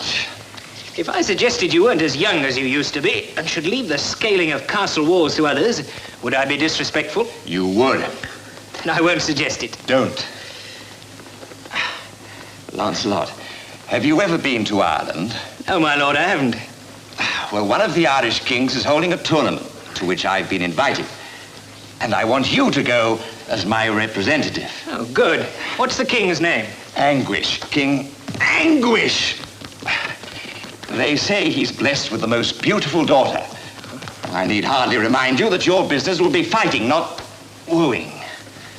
much. If I suggested you weren't as young as you used to be and should leave the scaling of castle walls to others, would I be disrespectful? You would. Then I won't suggest it. Don't. Lancelot, have you ever been to Ireland? Oh, my lord, I haven't. Well, one of the Irish kings is holding a tournament to which I've been invited. And I want you to go as my representative. Oh, good. What's the king's name? Anguish. King Anguish. They say he's blessed with the most beautiful daughter. I need hardly remind you that your business will be fighting, not wooing.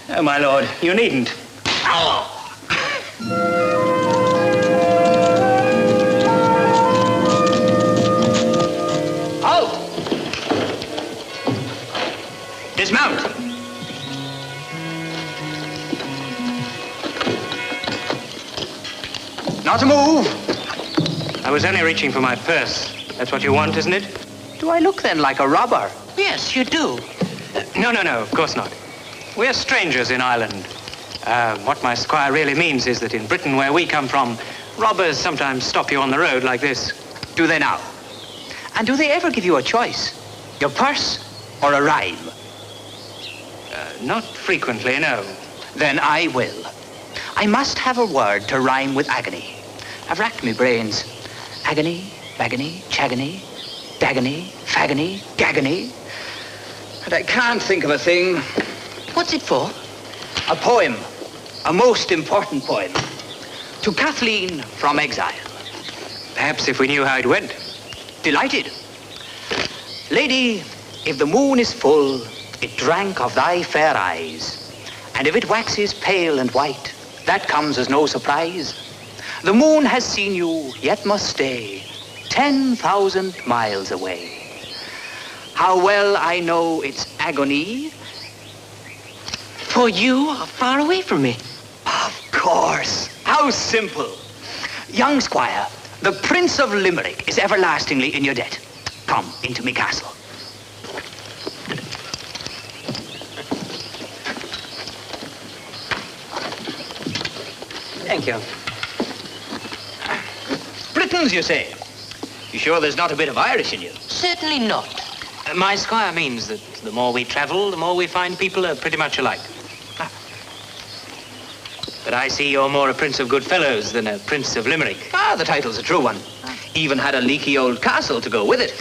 Oh, my lord, you needn't. Ow! Halt! Dismount. Not to move. I was only reaching for my purse. That's what you want, isn't it? Do I look then like a robber? Yes, you do. No, of course not. We're strangers in Ireland. What my squire really means is that in Britain, where we come from, robbers sometimes stop you on the road like this. Do they now? And do they ever give you a choice? Your purse or a rhyme? Not frequently, no. Then I will. I must have a word to rhyme with agony. I've racked me brains. Agony, bagony, chagony, dagony, fagony, gagony. And I can't think of a thing. What's it for? A poem. A most important poem. To Kathleen from exile. Perhaps if we knew how it went. Delighted. Lady, if the moon is full, it drank of thy fair eyes. And if it waxes pale and white, that comes as no surprise. The moon has seen you, yet must stay 10,000 miles away. How well I know its agony. For you are far away from me. Of course. How simple. Young squire, the Prince of Limerick is everlastingly in your debt. Come into me castle. Thank you. Britons, you say? You sure there's not a bit of Irish in you? Certainly not. My squire means that the more we travel, the more we find people are pretty much alike. But I see you're more a prince of good fellows than a prince of Limerick. The title's a true one. Even had a leaky old castle to go with it.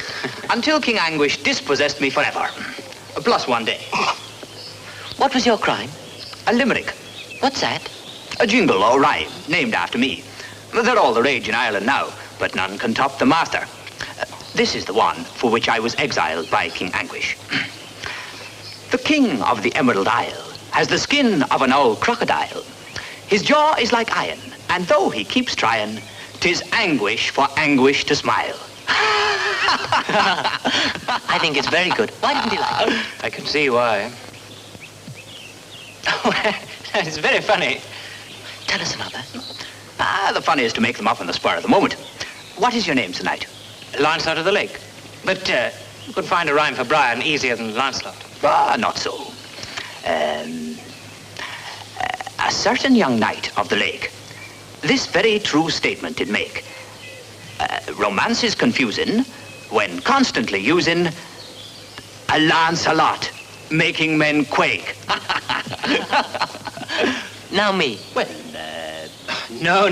Until King Anguish dispossessed me forever. Plus one day. What was your crime? A limerick. What's that? A jingle or rhyme, named after me. They're all the rage in Ireland now, but none can top the master. This is the one for which I was exiled by King Anguish. The king of the Emerald Isle has the skin of an old crocodile. His jaw is like iron, and though he keeps trying, 'tis anguish for anguish to smile. I think it's very good. Why didn't he like it? I can see why. It's very funny. Tell us another. The fun is to make them up on the spur of the moment. What is your name tonight? Lancelot of the Lake. But you could find a rhyme for Brian easier than Lancelot. Not so. A certain young knight of the lake, this very true statement did make. Romance is confusing when constantly using a Lancelot, making men quake. Now me. Well, No.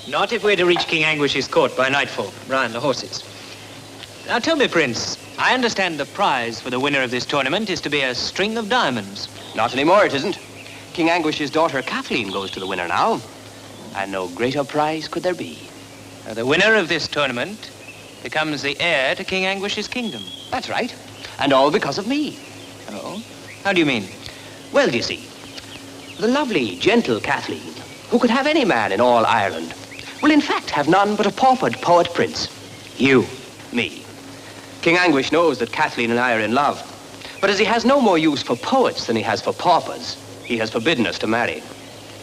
Not if we're to reach King Anguish's court by nightfall, round the horses. Now tell me, Prince, I understand the prize for the winner of this tournament is to be a string of diamonds. Not anymore, it isn't. King Anguish's daughter, Kathleen, goes to the winner now. And no greater prize could there be. Now, the winner of this tournament becomes the heir to King Anguish's kingdom. That's right. And all because of me. Oh? How do you mean? Well, you see, the lovely, gentle Kathleen, who could have any man in all Ireland, will in fact have none but a paupered poet prince. You, me. King Anguish knows that Kathleen and I are in love. But as he has no more use for poets than he has for paupers, he has forbidden us to marry.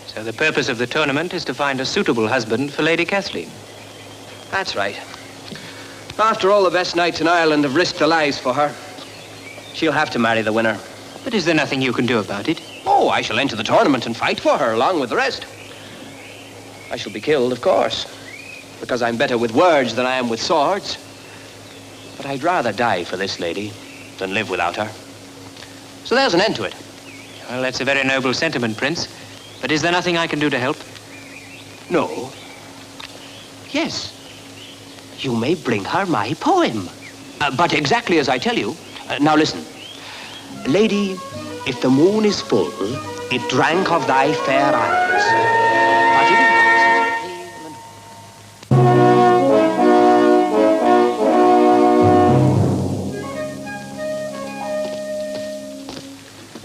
So the purpose of the tournament is to find a suitable husband for Lady Kathleen. That's right. After all the best knights in Ireland have risked their lives for her, she'll have to marry the winner. But is there nothing you can do about it? Oh, I shall enter the tournament and fight for her along with the rest. I shall be killed, of course. because I'm better with words than I am with swords. But I'd rather die for this lady than live without her. So there's an end to it. Well, that's a very noble sentiment, Prince. But is there nothing I can do to help? No. Yes. You may bring her my poem. But exactly as I tell you. Now listen. Lady, if the moon is full, it drank of thy fair eyes. But if it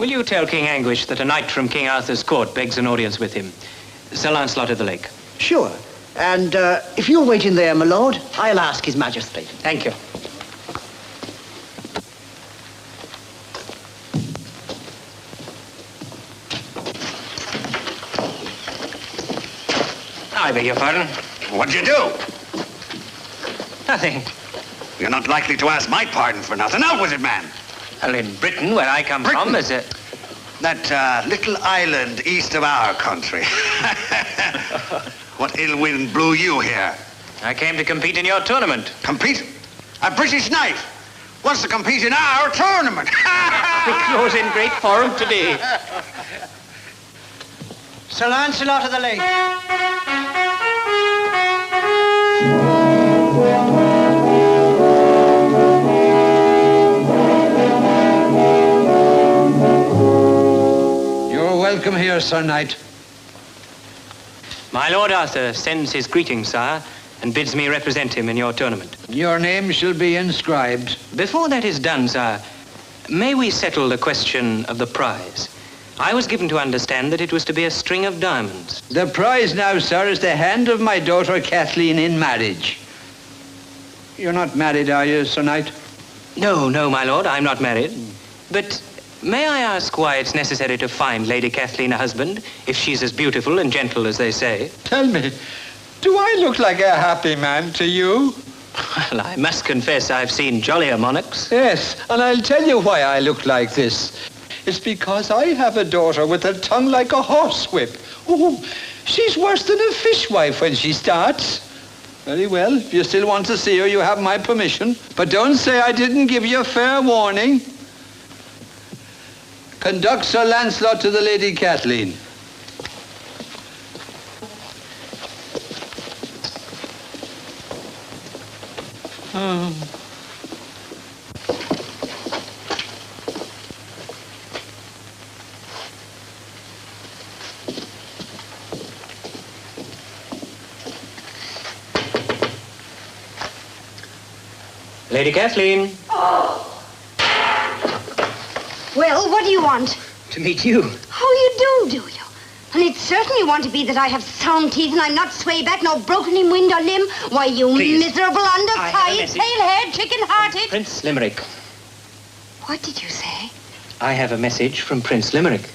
Will you tell King Anguish that a knight from King Arthur's court begs an audience with him? Sir Lancelot of the Lake. Sure. And if you're waiting there, my lord, I'll ask his majesty. Thank you. I beg your pardon. What'd you do? Nothing. You're not likely to ask my pardon for nothing. Out with it, man. Well, in Britain, where I come from, there's a... That little island east of our country. What ill wind blew you here? I came to compete in your tournament. Compete? A British knight wants to compete in our tournament. Because in great form today. Sir Lancelot of the Lake. You're welcome here, Sir Knight. My Lord Arthur sends his greetings, sire, and bids me represent him in your tournament. Your name shall be inscribed. Before that is done, sire, may we settle the question of the prize? I was given to understand that it was to be a string of diamonds. The prize now, sir, is the hand of my daughter Kathleen in marriage. You're not married, are you, Sir Knight? No, my lord, I'm not married. But may I ask why it's necessary to find Lady Kathleen a husband, if she's as beautiful and gentle as they say? Tell me, do I look like a happy man to you? Well, I must confess I've seen jollier monarchs. Yes, and I'll tell you why I look like this. It's because I have a daughter with a tongue like a horsewhip. Oh, she's worse than a fishwife when she starts. Very well, if you still want to see her, you have my permission. But don't say I didn't give you fair warning. Conduct Sir Lancelot to the Lady Kathleen. Lady Kathleen. Well, what do you want? To meet you. Oh, you do you? And it certainly want to be that I have sound teeth and I'm not swayback nor broken in wind or limb. Why, you Please. miserable I have a undersized, message. pale-haired, chicken-hearted. Prince Limerick. What did you say? I have a message from Prince Limerick.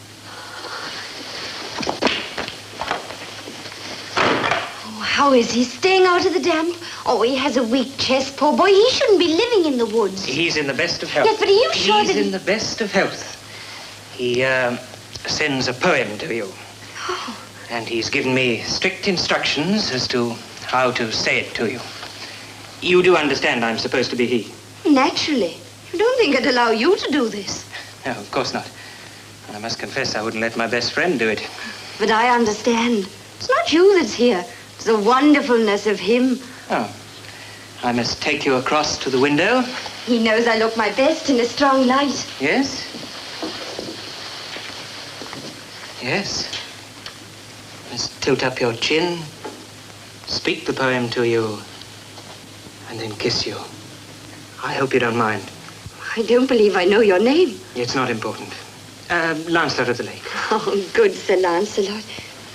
Oh, how is he? Staying out of the damp? Oh, he has a weak chest, poor boy. He shouldn't be living in the woods. He's in the best of health. Yes, but are you sure He's that in the best of health. He sends a poem to you. Oh. And he's given me strict instructions as to how to say it to you. You do understand I'm supposed to be he? Naturally. You don't think I'd allow you to do this? No, of course not. And I must confess I wouldn't let my best friend do it. But I understand. It's not you that's here. It's the wonderfulness of him. Oh. I must take you across to the window. He knows I look my best in a strong light. Yes? Yes. Must tilt up your chin, speak the poem to you, and then kiss you. I hope you don't mind. I don't believe I know your name. It's not important. Lancelot of the Lake. Oh, good Sir Lancelot.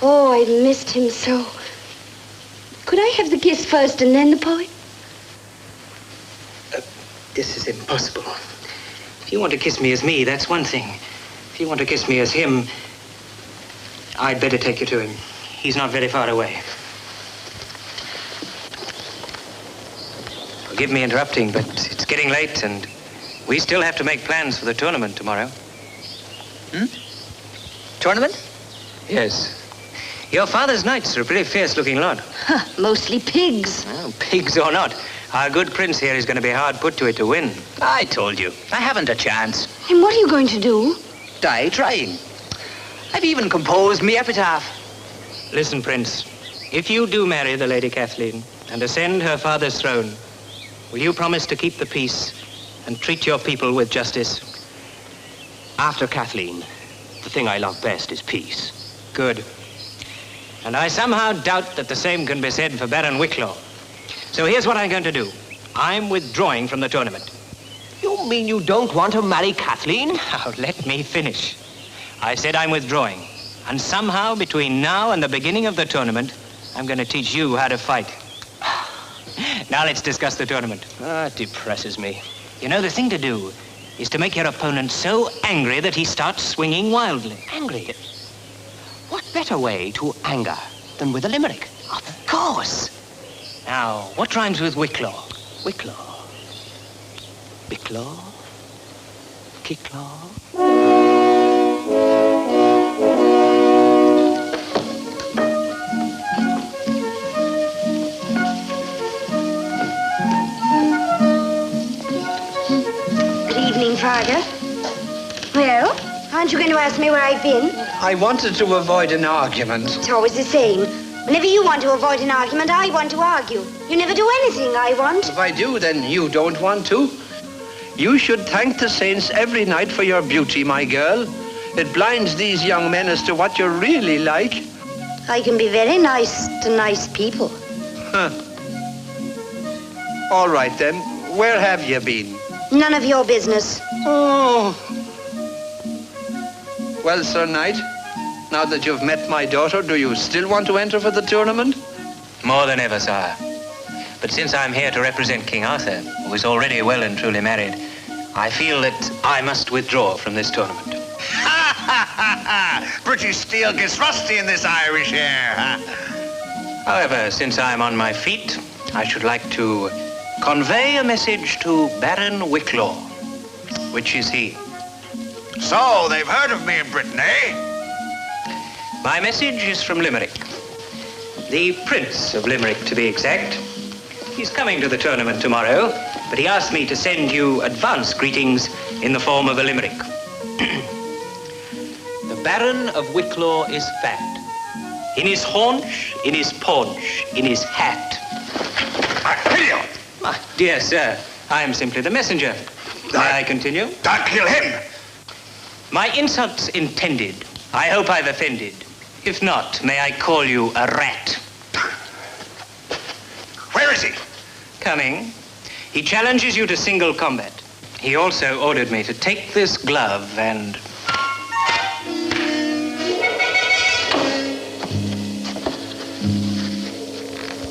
Oh, I missed him so. Could I have the kiss first and then the poem? This is impossible. If you want to kiss me as me, that's one thing. If you want to kiss me as him, I'd better take you to him. He's not very far away. Forgive me interrupting, but it's getting late and we still have to make plans for the tournament tomorrow. Tournament? Yes. Your father's knights are a pretty fierce-looking lot. Mostly pigs. Well, pigs or not, our good prince here is going to be hard put to it to win. I told you, I haven't a chance. And what are you going to do? Die trying. I've even composed me epitaph. Listen, Prince, if you do marry the Lady Kathleen and ascend her father's throne, will you promise to keep the peace and treat your people with justice? After Kathleen, the thing I love best is peace. Good. And I somehow doubt that the same can be said for Baron Wicklow. So here's what I'm going to do. I'm withdrawing from the tournament. You mean you don't want to marry Kathleen? Now, let me finish. I said I'm withdrawing. And somehow, between now and the beginning of the tournament, I'm going to teach you how to fight. Now let's discuss the tournament. It depresses me. You know, the thing to do is to make your opponent so angry that he starts swinging wildly. Angry? What better way to anger than with a limerick? Of course. Now, what rhymes with Wicklow? Wicklow. Bicklow. Kicklow. Good evening, Father. Well, aren't you going to ask me where I've been? I wanted to avoid an argument. It's always the same. Whenever you want to avoid an argument, I want to argue. You never do anything I want. If I do, then you don't want to. You should thank the saints every night for your beauty, my girl. It blinds these young men as to what you're really like. I can be very nice to nice people. Huh. All right, then. Where have you been? None of your business. Oh. Well, Sir Knight, now that you've met my daughter, do you still want to enter for the tournament? More than ever, sire. But since I'm here to represent King Arthur, who is already well and truly married, I feel that I must withdraw from this tournament. British steel gets rusty in this Irish air, huh? However, since I'm on my feet, I should like to convey a message to Baron Wicklow. Which is he? So, they've heard of me in Britain, eh? My message is from Limerick. The Prince of Limerick, to be exact. He's coming to the tournament tomorrow, but he asked me to send you advance greetings in the form of a limerick. The Baron of Wicklow is fat. In his haunch, in his paunch, in his hat. I kill you! My dear sir, I am simply the messenger. May I continue? Don't kill him! My insult's intended. I hope I've offended. If not, may I call you a rat? Where is he? Coming. He challenges you to single combat. He also ordered me to take this glove and...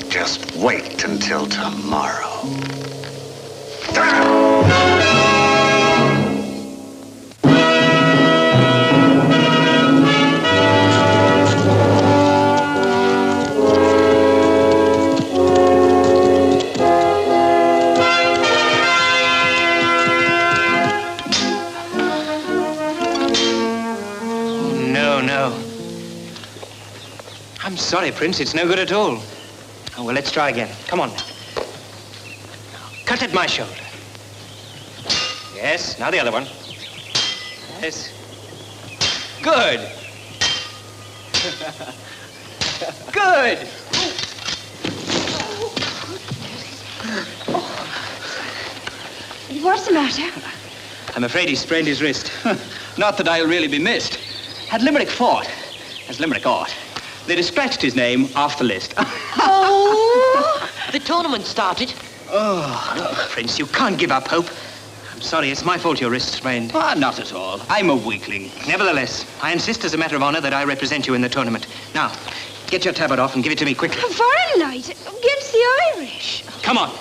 Just wait until tomorrow. I'm sorry, Prince. It's no good at all. Oh, well, let's try again. Come on. Cut at my shoulder. Yes, now the other one. Yes. Good. Good. What's the matter? I'm afraid he sprained his wrist. Not that I'll really be missed. Had Limerick fought, as Limerick ought, they'd have scratched his name off the list. Oh! The tournament started. Oh, look, Prince, you can't give up hope. I'm sorry, it's my fault your wrist's sprained. Not at all. I'm a weakling. Nevertheless, I insist as a matter of honor that I represent you in the tournament. Now, get your tabard off and give it to me quickly. A foreign knight against the Irish. Come on.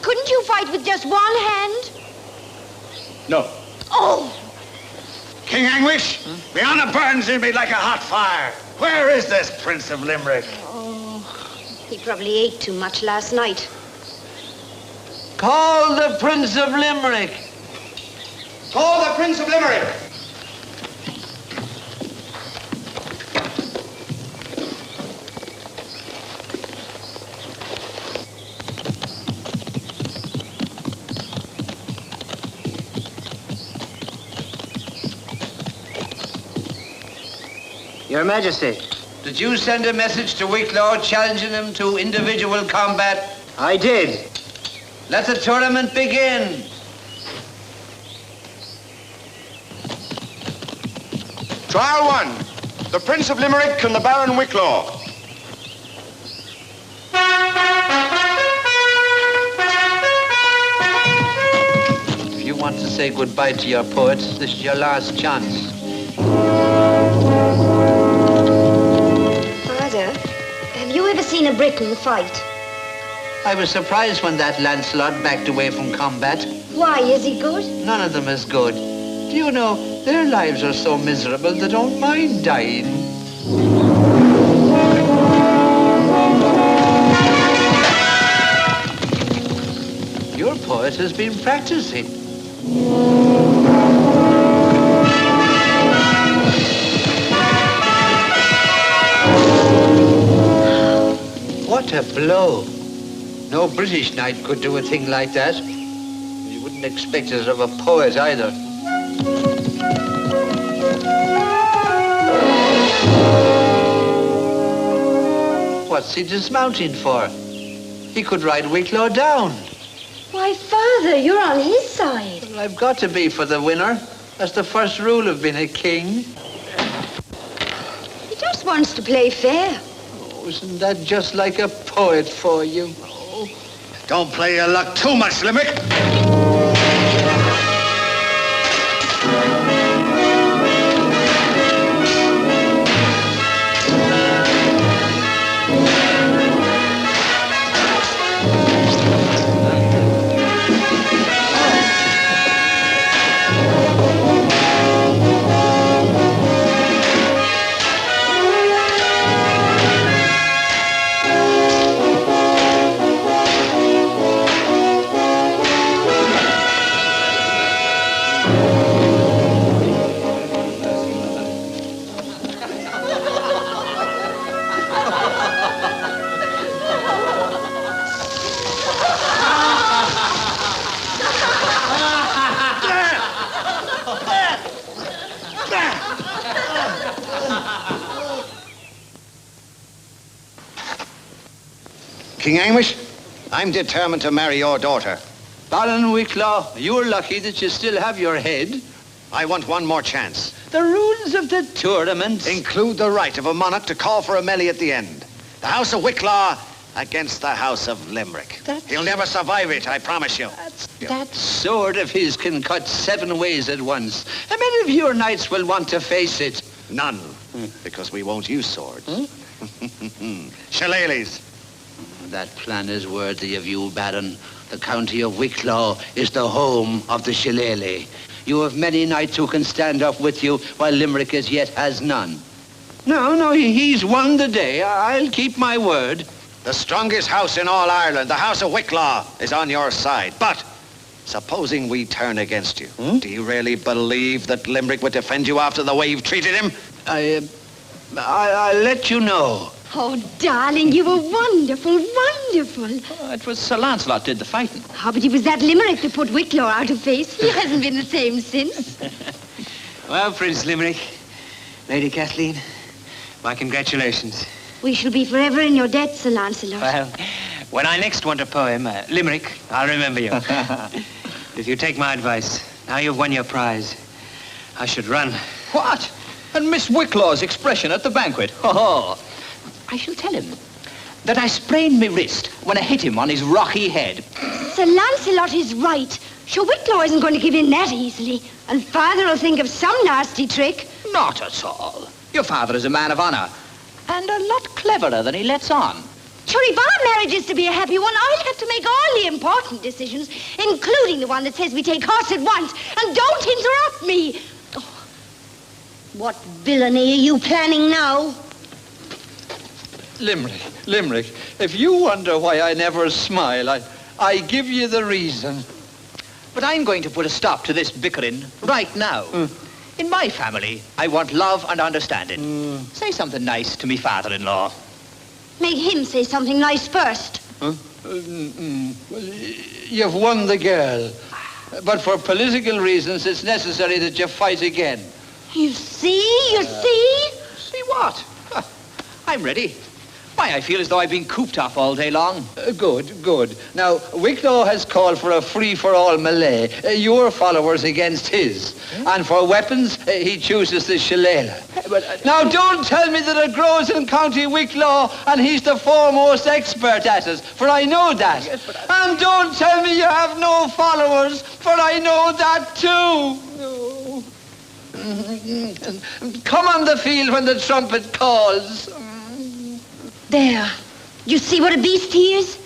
Couldn't you fight with just one hand? No. Oh! King Anguish, the honor burns in me like a hot fire. Where is this Prince of Limerick? Oh, he probably ate too much last night. Call the Prince of Limerick. Call the Prince of Limerick. Your Majesty. Did you send a message to Wicklow challenging him to individual combat? I did. Let the tournament begin. Trial 1. The Prince of Limerick and the Baron Wicklow. If you want to say goodbye to your poets, this is your last chance. Father, have you ever seen a Briton fight? I was surprised when that Lancelot backed away from combat. Why, is he good? None of them is good. Do you know, their lives are so miserable they don't mind dying. Your poet has been practicing. What a blow. No British knight could do a thing like that. You wouldn't expect it of a poet either. What's he dismounting for? He could ride Wicklow down. Why, Father, you're on his side. Well, I've got to be for the winner. That's the first rule of being a king. He just wants to play fair. Oh, isn't that just like a poet for you? Oh. Don't play your luck too much, Limerick. King Anguish, I'm determined to marry your daughter. Baron Wicklow, you're lucky that you still have your head. I want one more chance. The rules of the tournament Include the right of a monarch to call for a melee at the end. The House of Wicklow against the House of Limerick. He'll never survive it, I promise you. That sword of his can cut 7 ways at once. How many of your knights will want to face it? None, because we won't use swords. Shillelaghs. That plan is worthy of you, Baron. The county of Wicklow is the home of the Shillelagh. You have many knights who can stand up with you, while Limerick as yet has none. No, he's won the day. I'll keep my word. The strongest house in all Ireland, the House of Wicklow, is on your side. But supposing we turn against you, do you really believe that Limerick would defend you after the way you've treated him? I'll let you know. Oh, darling, you were wonderful, wonderful. Oh, it was Sir Lancelot did the fighting. Oh, but it was that Limerick that put Wicklow out of face. He hasn't been the same since. Well, Prince Limerick, Lady Kathleen, my congratulations. We shall be forever in your debt, Sir Lancelot. Well, when I next want a poem, Limerick, I'll remember you. If you take my advice, now you've won your prize, I should run. What? And Miss Wicklaw's expression at the banquet. Oh, I shall tell him that I sprained my wrist when I hit him on his rocky head. Sir Lancelot is right. Sure, Wicklow isn't going to give in that easily. And Father will think of some nasty trick. Not at all. Your father is a man of honor, and a lot cleverer than he lets on. Sure, if our marriage is to be a happy one, I'll have to make all the important decisions, including the one that says we take horse at once. And don't interrupt me. Oh, what villainy are you planning now? Limerick, if you wonder why I never smile, I give you the reason. But I'm going to put a stop to this bickering right now. In my family, I want love and understanding. Say something nice to me father-in-law. Make him say something nice first. Well, you've won the girl. But for political reasons, it's necessary that you fight again. You see? See what? I'm ready. Why, I feel as though I've been cooped up all day long. Good, good. Now, Wicklow has called for a free-for-all melee, your followers against his. And for weapons, he chooses the shillelagh. Now, don't tell me that it grows in County Wicklow and he's the foremost expert at it, for I know that. And don't tell me you have no followers, for I know that too. Come on the field when the trumpet calls. There. You see what a beast he is?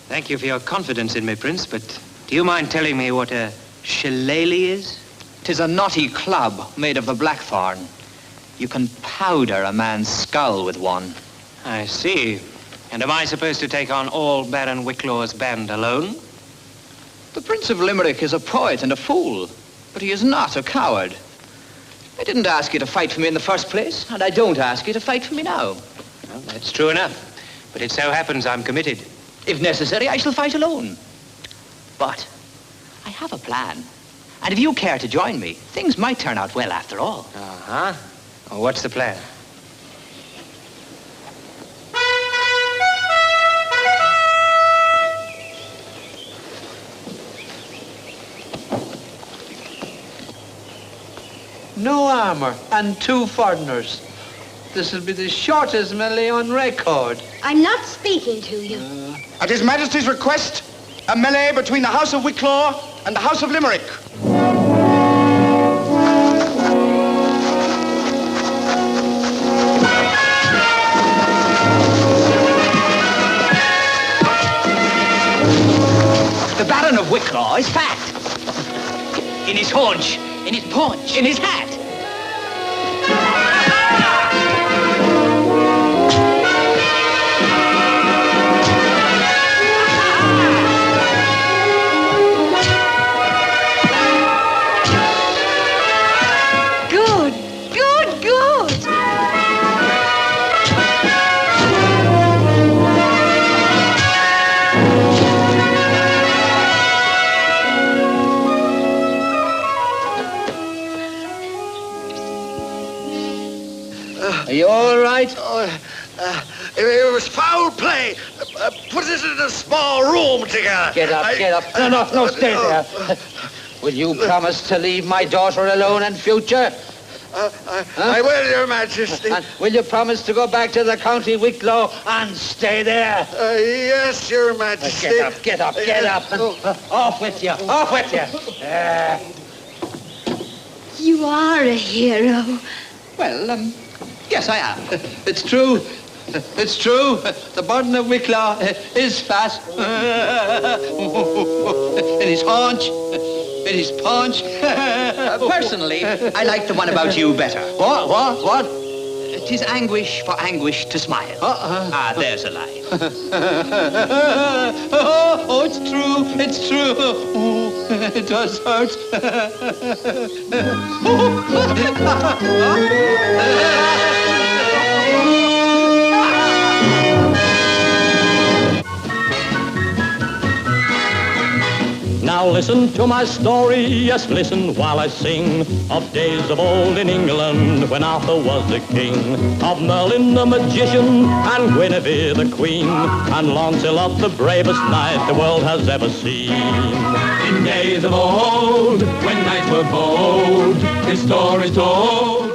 Thank you for your confidence in me, Prince, but do you mind telling me what a shillelagh is? 'Tis a knotty club made of the blackthorn. You can powder a man's skull with one. I see. And am I supposed to take on all Baron Wicklaw's band alone? The Prince of Limerick is a poet and a fool, but he is not a coward. I didn't ask you to fight for me in the first place, and I don't ask you to fight for me now. Well, that's true enough. But it so happens I'm committed. If necessary, I shall fight alone. But I have a plan. And if you care to join me, things might turn out well after all. Uh-huh. Well, what's the plan? No armor and 2 foreigners. This will be the shortest melee on record. I'm not speaking to you. At His Majesty's request, a melee between the House of Wicklow and the House of Limerick. The Baron of Wicklow is fat. In his haunch, in his paunch, in his hat. Good, good, good. Are you all right? It was foul play. Put us in a small room together. Get up, get up. No, stay there. Will you promise to leave my daughter alone in future? I will, Your Majesty. And will you promise to go back to the County Wicklow and stay there? Yes, Your Majesty. Get up. Off with you, off with you. You are a hero. Well, yes, I am. It's true. It's true. The Baron of Wicklow is fat. In his haunch. In his paunch. Personally, I like the one about you better. What? 'Tis anguish for anguish to smile. Ah, there's a lie. Oh, it's true. It's true. Oh, it does hurt. Now listen to my story, yes, listen while I sing of days of old in England when Arthur was the king, of Merlin the magician and Guinevere the queen, and Lancelot the bravest knight the world has ever seen. In days of old, when knights were bold, his story told.